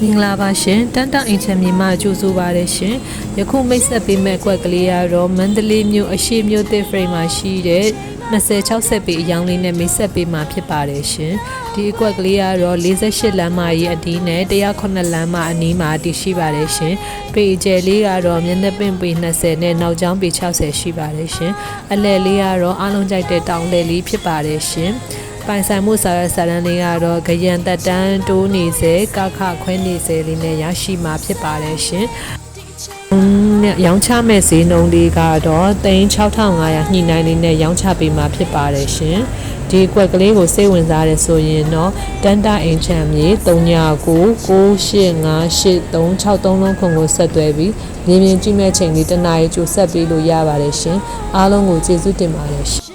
မင်္ဂလာပါရှင်တန်တအိမ်ချမ်းမြေမှကြိုဆိုပါရရှင်ယခုမိတ်ဆက်ပေးမဲ့ကွက်ကလေးကတော့မန္တလေးမြို့အရှိမြို့သစ်ဖရိတ်မှာရှိတဲ့2060ပေအယောင်လေးနဲ့မိတ်ဆက်ပေးမှာဖြစ်ပါတယ်ရှင်ဒီအကွက်ကလေးကတော့48လမ်းမကြီးအဒီးနဲ့109လမ်းမအနီးမှာတည်ရှိပါတယ်ရှင်ပေအကျယ်လေးကတော့မျက်နှာပင်ပေ20နဲ့နောက်ကျောင်းပေ60ရှိပါတယ်ရှင်အလဲလေးကတော့အားလုံးကြိုက်တဲ့တောင်လဲလေးဖြစ်ပါတယ်ရှင်ပိုင်ဆိုင်မှုစာရွက်စာတမ်းလေးကတော့ကြရန်တက်တန်းတိုးနေစေကခခွဲနေစေလေးနဲ့ရရှိမှာဖြစ်ပါတယ်ရှင်ရောင်းချမဲ့ဈေးနှုန်းလေးကတော့3500ညှိနှိုင်းလေးနဲ့ရောင်းချပေးမှာဖြစ်ပါတယ်ရှင်ဒီကွက်ကလေးကိုစိတ်ဝင်စားရဆိုရင်တော့တန်တအိမ်ချမ်းမြေ3998583663လုံးခွန်ကိုဆက်သွဲပြီးမြေပြင်ကြည့်မဲ့ချိန်လေးတနားရီကြိုဆက်ပေးလို့ရပါတယ်ရှင်အားလုံးကိုကျေးဇူးတင်ပါတယ်ရှင်